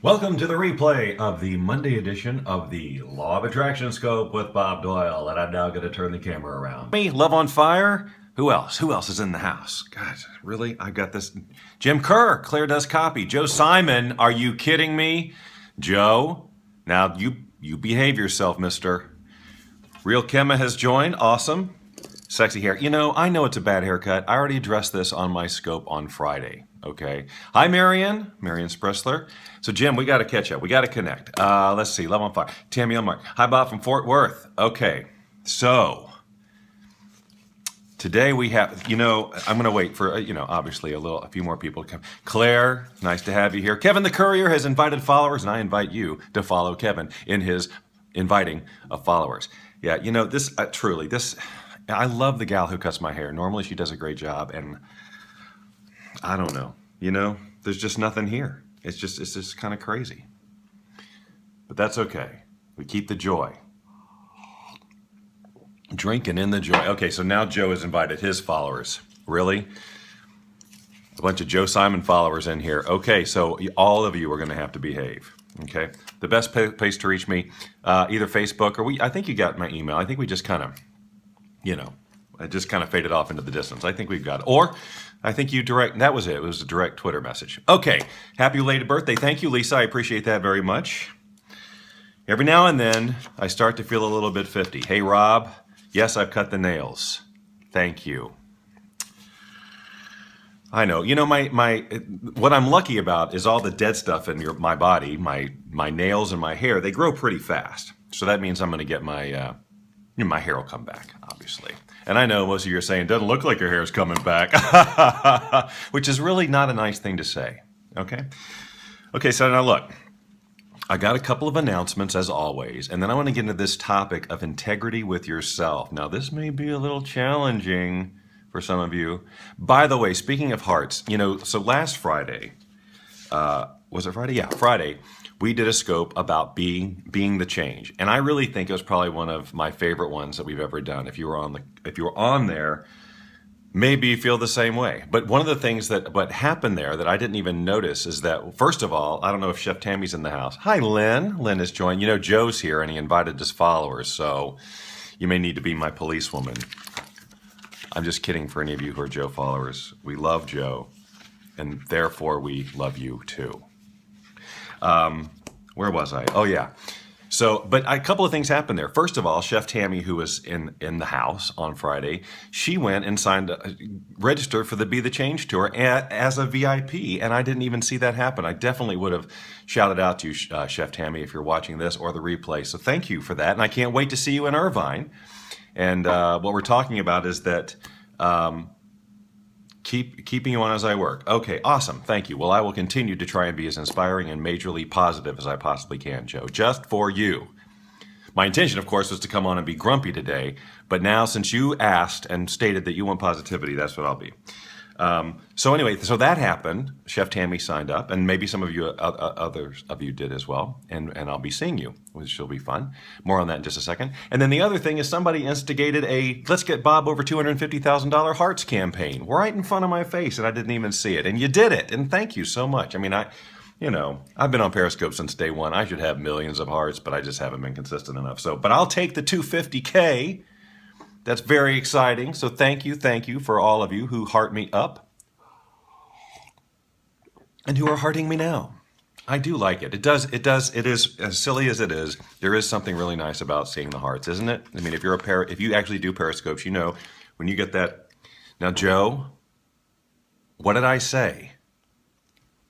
Welcome to the replay of the Monday edition of the Law of Attraction Scope with Bob Doyle, and I'm now going to turn the camera around. Me, Love on Fire. Who else? Who else is in the house? God, really? I got this. Jim Kerr, Claire does copy. Joe Simon, are you kidding me? Joe, now you behave yourself, mister. Real Kemma has joined. Awesome. Sexy hair. You know, I know it's a bad haircut. I already addressed this on my scope on Friday. Okay. Hi, Marion Spressler. So, Jim, we got to catch up. We got to connect. Let's see. Love on Fire. Tammy Elmark. Hi, Bob from Fort Worth. Okay. So, today we have, I'm going to wait for, obviously a few more people to come. Claire, nice to have you here. Kevin the Courier has invited followers, and I invite you to follow Kevin in his inviting of followers. Yeah, this, truly, I love the gal who cuts my hair. Normally she does a great job, and I don't know, there's just nothing here. It's just kind of crazy. But that's okay. We keep the joy. Drinking in the joy. Okay, so now Joe has invited his followers. Really? A bunch of Joe Simon followers in here. Okay, so all of you are going to have to behave. Okay? The best place to reach me, either Facebook or I think you got my email. I think we just kind of, it just kind of faded off into the distance. I think we've got it. Or I think that was it. It was a direct Twitter message. Okay. Happy belated birthday. Thank you, Lisa. I appreciate that very much. Every now and then, I start to feel a little bit 50. Hey, Rob. Yes, I've cut the nails. Thank you. I know. What I'm lucky about is all the dead stuff in my body, my nails and my hair, they grow pretty fast. So that means I'm going to get my hair will come back, obviously. And I know most of you are saying, doesn't look like your hair is coming back, which is really not a nice thing to say, okay? Okay, so now look, I got a couple of announcements as always, and then I want to get into this topic of integrity with yourself. Now, this may be a little challenging for some of you. By the way, speaking of hearts, so last Friday, was it Friday? Yeah, Friday. We did a scope about being the change, and I really think it was probably one of my favorite ones that we've ever done. If you were on there, maybe you feel the same way. But one of the things what happened there that I didn't even notice is that, first of all, I don't know if Chef Tammy's in the house. Hi, Lynn. Lynn has joined. Joe's here, and he invited his followers, so you may need to be my policewoman. I'm just kidding for any of you who are Joe followers. We love Joe, and therefore we love you too. Where was I? Oh, yeah. So, but a couple of things happened there. First of all, Chef Tammy, who was in the house on Friday, she went and registered for the Be the Change tour as a VIP, and I didn't even see that happen. I definitely would have shouted out to you, Chef Tammy, if you're watching this or the replay. So thank you for that, and I can't wait to see you in Irvine. And what we're talking about is that keeping you on as I work. Okay, awesome. Thank you. Well, I will continue to try and be as inspiring and majorly positive as I possibly can, Joe, just for you. My intention, of course, was to come on and be grumpy today, but now since you asked and stated that you want positivity, that's what I'll be. So anyway, so that happened. Chef Tammy signed up, and maybe some of you, others of you did as well, and I'll be seeing you, which will be fun. More on that in just a second. And then the other thing is somebody instigated a Let's Get Bob Over $250,000 Hearts campaign right in front of my face, and I didn't even see it. And you did it, and thank you so much. I mean, I've been on Periscope since day one. I should have millions of hearts, but I just haven't been consistent enough. But I'll take the 250K. That's very exciting. So thank you for all of you who heart me up and who are hearting me now. I do like it. It is as silly as it is. There is something really nice about seeing the hearts, isn't it? I mean, if you actually do Periscopes, when you get that. Now, Joe, what did I say?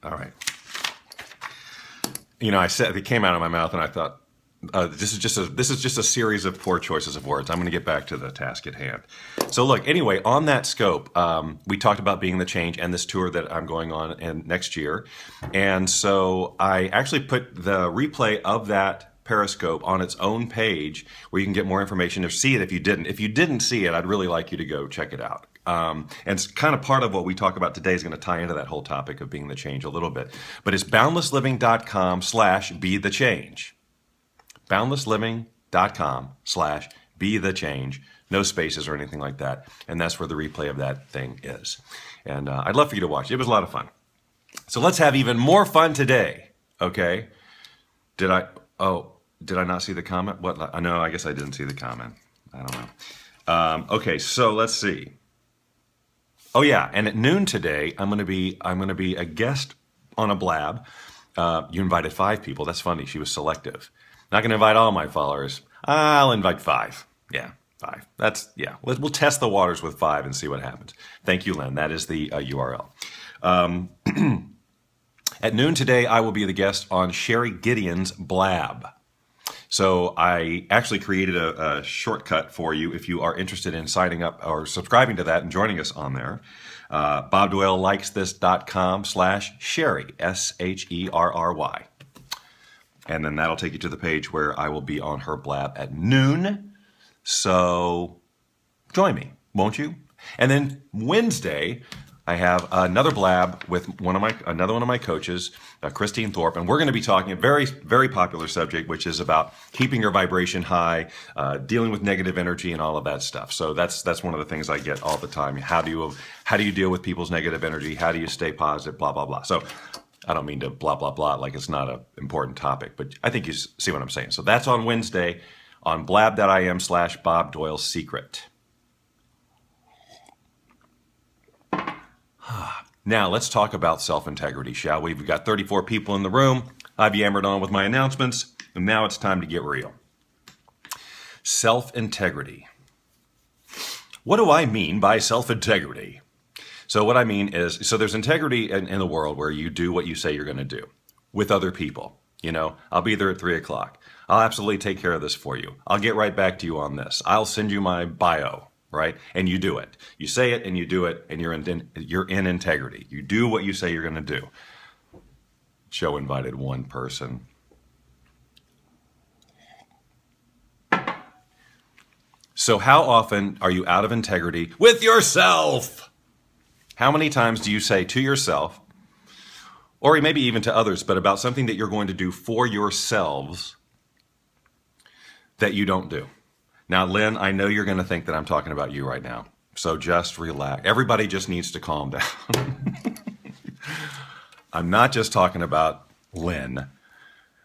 All right. I said it came out of my mouth, and I thought, this is just a series of poor choices of words. I'm going to get back to the task at hand. So look, anyway, on that scope, we talked about being the change and this tour that I'm going on next year. And so I actually put the replay of that Periscope on its own page where you can get more information or see it if you didn't. If you didn't see it, I'd really like you to go check it out. And it's kind of part of what we talk about today is going to tie into that whole topic of being the change a little bit. But it's boundlessliving.com/be-the-change. boundlessliving.com/be-the-change. No spaces or anything like that. And that's where the replay of that thing is. And I'd love for you to watch it. It was a lot of fun. So let's have even more fun today. Okay. Did I? Oh, did I not see the comment? What? No, I guess I didn't see the comment. I don't know. Okay, so let's see. Oh yeah, and at noon today, I'm gonna be a guest on a blab. You invited 5 people. That's funny. She was selective. Not gonna invite all my followers. I'll invite 5. Yeah, 5. That's yeah. We'll test the waters with 5 and see what happens. Thank you, Lynn. That is the URL. At noon today, I will be the guest on Sherry Gideon's Blab. So I actually created a shortcut for you if you are interested in signing up or subscribing to that and joining us on there. BobDoyleLikesThis.com/Sherry, SHERRY. And then that'll take you to the page where I will be on her blab at noon. So join me, won't you? And then Wednesday, I have another blab with another one of my coaches, Christine Thorpe, and we're going to be talking a very, very popular subject, which is about keeping your vibration high, dealing with negative energy, and all of that stuff. So that's one of the things I get all the time. How do you deal with people's negative energy? How do you stay positive? Blah blah blah. So I don't mean to blah blah blah like it's not an important topic, but I think you see what I'm saying. So that's on Wednesday on blab.im/Bob Doyle Secret. Now, let's talk about self-integrity, shall we? We've got 34 people in the room. I've yammered on with my announcements, and now it's time to get real. Self-integrity. What do I mean by self-integrity? So what I mean is, there's integrity in the world where you do what you say you're going to do with other people. You know, I'll be there at 3 o'clock. I'll absolutely take care of this for you. I'll get right back to you on this. I'll send you my bio. Right? And you do it. You say it and you do it, and you're in integrity. You do what you say you're going to do. Joe invited one person. So how often are you out of integrity with yourself? How many times do you say to yourself, or maybe even to others, but about something that you're going to do for yourselves that you don't do? Now, Lynn, I know you're going to think that I'm talking about you right now, so just relax. Everybody just needs to calm down. I'm not just talking about Lynn.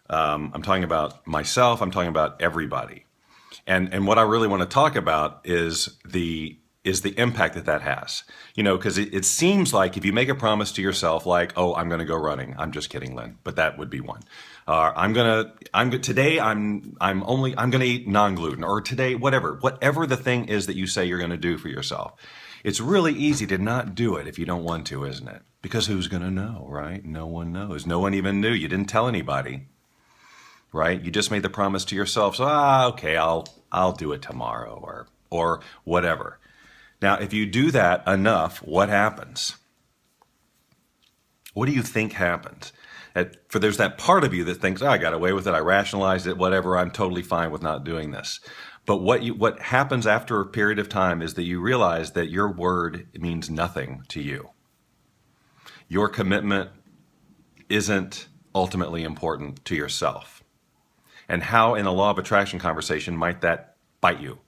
I'm talking about myself. I'm talking about everybody. And what I really want to talk about is the impact that has. You know, because it seems like if you make a promise to yourself, like, oh, I'm going to go running. I'm just kidding, Lynn, but that would be one. Today I'm going to eat non-gluten, or today, whatever the thing is that you say you're going to do for yourself. It's really easy to not do it if you don't want to, isn't it? Because who's going to know, right? No one knows. No one even knew. You didn't tell anybody, right? You just made the promise to yourself. So, okay, I'll do it tomorrow or whatever. Now, if you do that enough, what happens? What do you think happens? There's that part of you that thinks, I got away with it, I rationalized it, whatever, I'm totally fine with not doing this. But what happens after a period of time is that you realize that your word means nothing to you. Your commitment isn't ultimately important to yourself. And how in a law of attraction conversation might that bite you?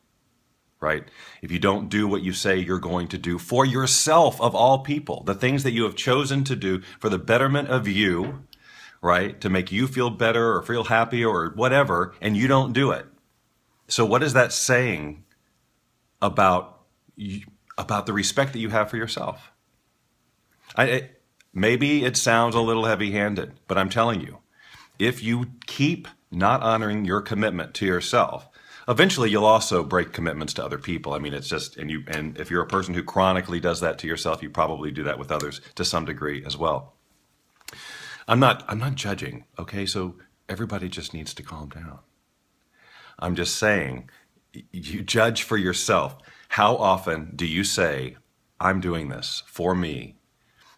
Right? If you don't do what you say you're going to do for yourself, of all people, the things that you have chosen to do for the betterment of you, right? To make you feel better or feel happy or whatever, and you don't do it. So what is that saying about the respect that you have for yourself? Maybe it sounds a little heavy-handed, but I'm telling you, if you keep not honoring your commitment to yourself, eventually you'll also break commitments to other people. I mean, it's just, and if you're a person who chronically does that to yourself, you probably do that with others to some degree as well. I'm not judging, okay? So everybody just needs to calm down. I'm just saying, you judge for yourself. How often do you say, I'm doing this for me?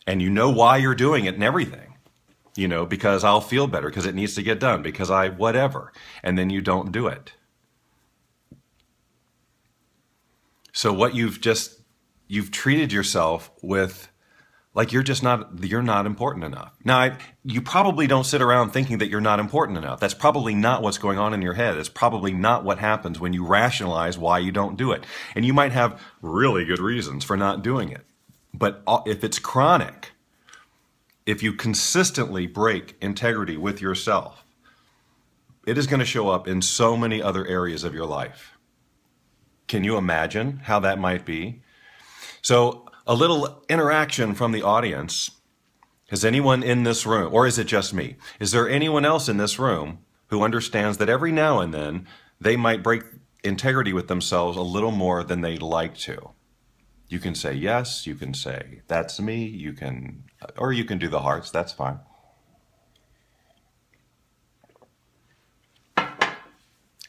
And you know why you're doing it and everything. You know, because I'll feel better, because it needs to get done, because whatever. And then you don't do it. So what you've treated yourself with, like you're not important enough. Now, you probably don't sit around thinking that you're not important enough. That's probably not what's going on in your head. It's probably not what happens when you rationalize why you don't do it. And you might have really good reasons for not doing it. But if it's chronic, if you consistently break integrity with yourself, it is going to show up in so many other areas of your life. Can you imagine how that might be? So, a little interaction from the audience. Has anyone in this room, or is it just me? Is there anyone else in this room who understands that every now and then they might break integrity with themselves a little more than they'd like to? You can say yes, you can say that's me, or you can do the hearts, that's fine.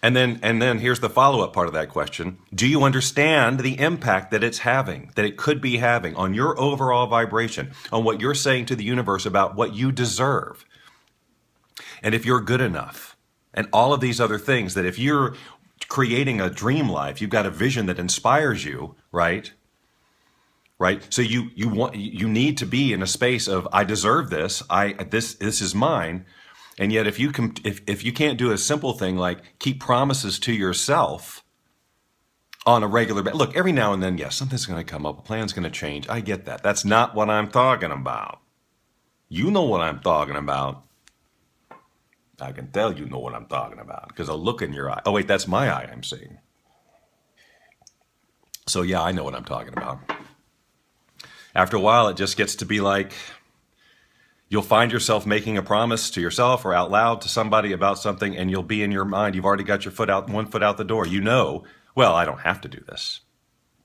And then here's the follow-up part of that question. Do you understand the impact that it's having, that it could be having on your overall vibration, on what you're saying to the universe about what you deserve? And if you're good enough, and all of these other things, that if you're creating a dream life, you've got a vision that inspires you, right? Right? So you need to be in a space of, I deserve this, this is mine. And yet if you can't do a simple thing like keep promises to yourself on a regular basis. Look, every now and then, yes, something's going to come up, a plan's going to change. I get that. That's not what I'm talking about. You know what I'm talking about. I can tell you know what I'm talking about because a look in your eye. Oh, wait, that's my eye I'm seeing. So yeah, I know what I'm talking about. After a while, it just gets to be like, you'll find yourself making a promise to yourself or out loud to somebody about something, and you'll be in your mind, you've already got your one foot out the door. You know, well, I don't have to do this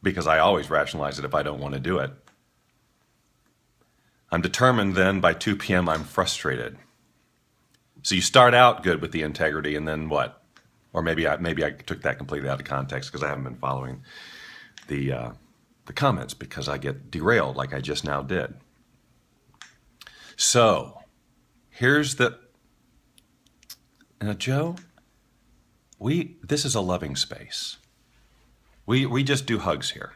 because I always rationalize it if I don't want to do it. I'm determined then by 2 p.m. I'm frustrated. So you start out good with the integrity, and then what? Or maybe I took that completely out of context because I haven't been following the comments because I get derailed like I just now did. So, here's Joe, this is a loving space. We just do hugs here.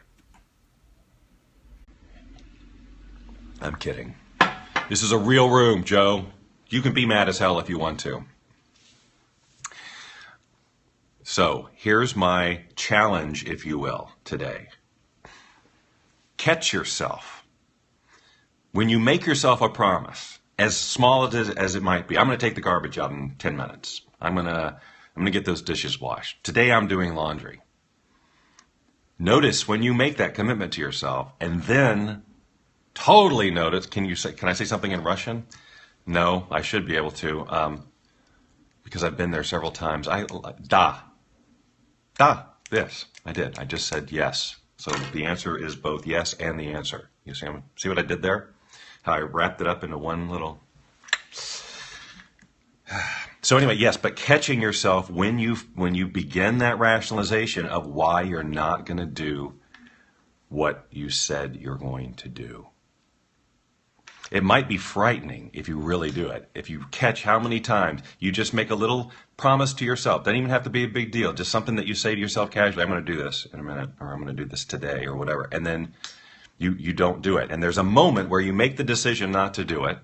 I'm kidding. This is a real room, Joe. You can be mad as hell if you want to. So, here's my challenge, if you will, today. Catch yourself. When you make yourself a promise, as small as it might be, I'm going to take the garbage out in 10 minutes. I'm going to get those dishes washed. Today I'm doing laundry. Notice when you make that commitment to yourself, and then totally notice, can I say something in Russian? No, I should be able to, because I've been there several times. Yes, I did. I just said yes. So the answer is both yes and the answer. You see what I did there? How I wrapped it up into one little... So anyway, yes, but catching yourself when you begin that rationalization of why you're not going to do what you said you're going to do. It might be frightening if you really do it. If you catch how many times you just make a little promise to yourself. Doesn't even have to be a big deal. Just something that you say to yourself casually, I'm going to do this in a minute, or I'm going to do this today, or whatever. And then you don't do it. And there's a moment where you make the decision not to do it.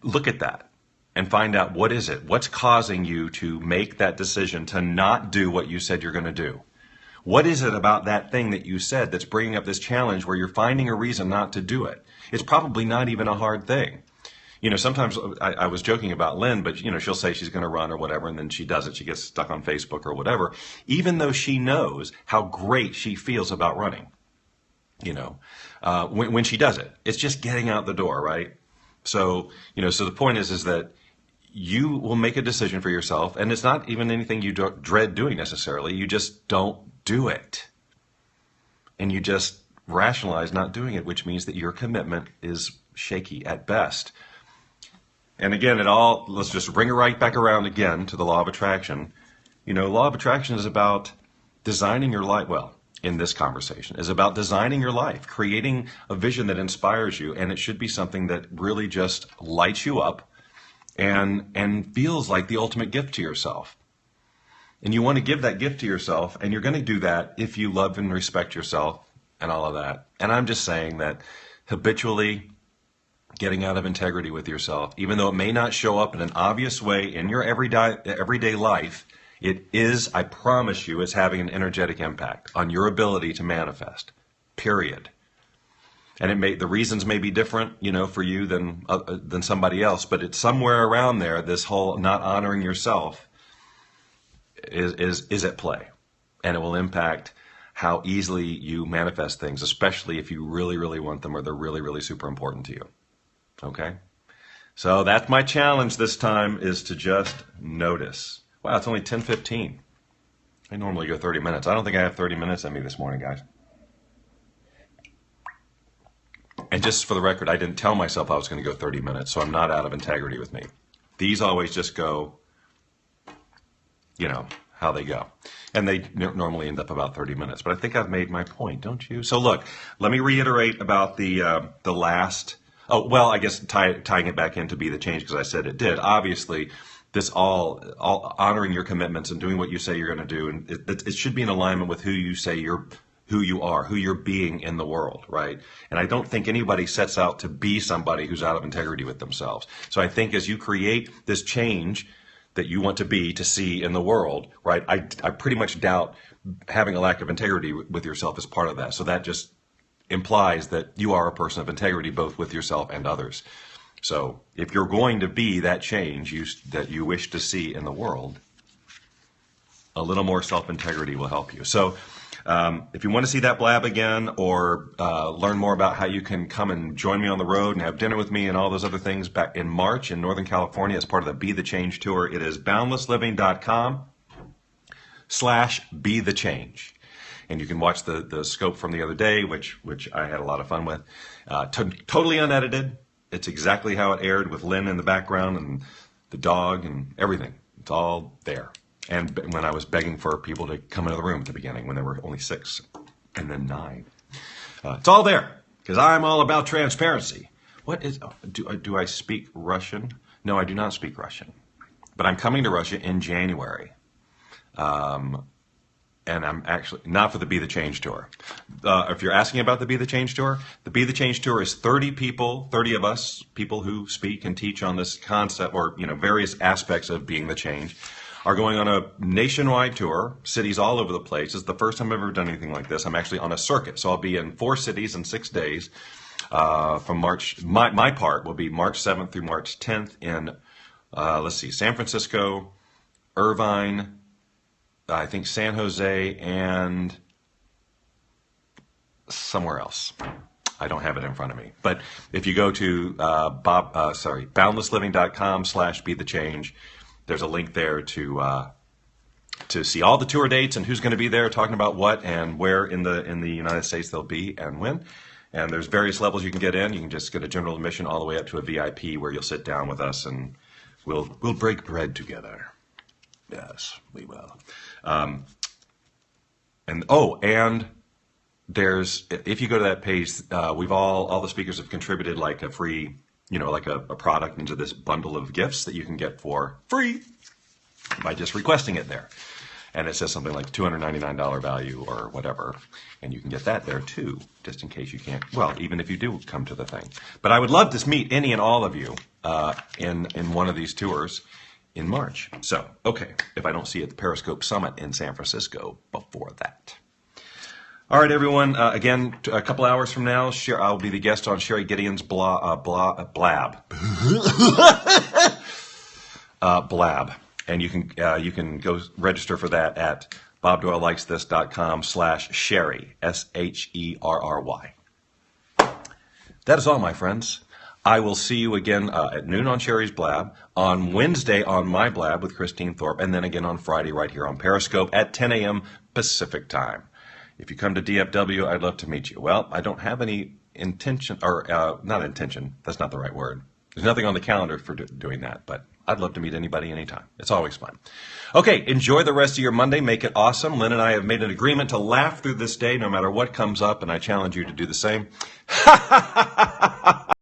Look at that and find out, what is it? What's causing you to make that decision to not do what you said you're going to do? What is it about that thing that you said that's bringing up this challenge where you're finding a reason not to do it? It's probably not even a hard thing. You know, sometimes I was joking about Lynn, but, you know, she'll say she's going to run or whatever, and then she does it. She gets stuck on Facebook or whatever, even though she knows how great she feels about running. You know, when she does it, it's just getting out the door, right? So, you know, so the point is that you will make a decision for yourself, and it's not even anything you dread doing necessarily. You just don't do it. And you just rationalize not doing it, which means that your commitment is shaky at best. And again, let's just bring it right back around again to the law of attraction. You know, law of attraction is about designing your life. Well, in this conversation is about designing your life, creating a vision that inspires you, and it should be something that really just lights you up and feels like the ultimate gift to yourself. And you want to give that gift to yourself, and you're going to do that if you love and respect yourself and all of that. And I'm just saying that habitually getting out of integrity with yourself, even though it may not show up in an obvious way in your everyday life, it is, I promise you, is having an energetic impact on your ability to manifest, period. And the reasons may be different, for you than somebody else, but it's somewhere around there. This whole not honoring yourself is at play, and it will impact how easily you manifest things, especially if you really, really want them or they're really, really super important to you. Okay? So that's my challenge this time, is to just notice. Wow, it's only 10:15. I normally go 30 minutes. I don't think I have 30 minutes in me this morning, guys. And just for the record, I didn't tell myself I was going to go 30 minutes, so I'm not out of integrity with me. These always just go, how they go. And they normally end up about 30 minutes. But I think I've made my point, don't you? So look, let me reiterate about the last... Oh, well, I guess tying it back in to be the change, because I said it did. Obviously, this all honoring your commitments and doing what you say you're going to do, and it should be in alignment with who you say who you are, who you're being in the world, right? And I don't think anybody sets out to be somebody who's out of integrity with themselves. So I think as you create this change that you want to be, to see in the world, right? I pretty much doubt having a lack of integrity with yourself is part of that. So that just implies that you are a person of integrity, both with yourself and others. So if you're going to be that change that you wish to see in the world, a little more self-integrity will help you. So if you want to see that blab again, or learn more about how you can come and join me on the road and have dinner with me and all those other things back in March in Northern California as part of the Be the Change tour, it is boundlessliving.com/be the change. And you can watch the scope from the other day, which I had a lot of fun with. Totally unedited. It's exactly how it aired, with Lynn in the background and the dog and everything. It's all there. And when I was begging for people to come into the room at the beginning, when there were only 6 and then 9. It's all there, because I'm all about transparency. What is... Do I speak Russian? No, I do not speak Russian. But I'm coming to Russia in January. And I'm actually not for the Be the Change tour. If you're asking about the Be the Change tour is 30 people, 30 of us, people who speak and teach on this concept, or various aspects of being the change, are going on a nationwide tour, cities all over the place. It's the first time I've ever done anything like this. I'm actually on a circuit, so I'll be in 4 cities in 6 days. From March, my part will be March 7th through March 10th in, San Francisco, Irvine, I think San Jose, and somewhere else. I don't have it in front of me. But if you go to boundlessliving.com/be the change, there's a link there to see all the tour dates and who's going to be there, talking about what and where in the United States they'll be and when. And there's various levels you can get in. You can just get a general admission all the way up to a VIP, where you'll sit down with us and we'll break bread together. Yes, we will. And there's, if you go to that page, we've all the speakers have contributed like a free, like a product into this bundle of gifts that you can get for free by just requesting it there. And it says something like $299 value or whatever. And you can get that there too, just in case you can't, well, even if you do come to the thing. But I would love to meet any and all of you in one of these tours in March. So, okay, if I don't see you at the Periscope Summit in San Francisco before that. All right, everyone. Again, a couple hours from now, I'll be the guest on Sherry Gideon's blab. Blab. And you can go register for that at bobdoylelikesthis.com/Sherry, SHERRY. That is all, my friends. I will see you again at noon on Sherry's Blab, on Wednesday on my Blab with Christine Thorpe, and then again on Friday right here on Periscope at 10 a.m. Pacific time. If you come to DFW, I'd love to meet you. Well, I don't have any intention, or not intention, that's not the right word. There's nothing on the calendar for doing that, but I'd love to meet anybody anytime. It's always fun. Okay, enjoy the rest of your Monday. Make it awesome. Lynn and I have made an agreement to laugh through this day no matter what comes up, and I challenge you to do the same.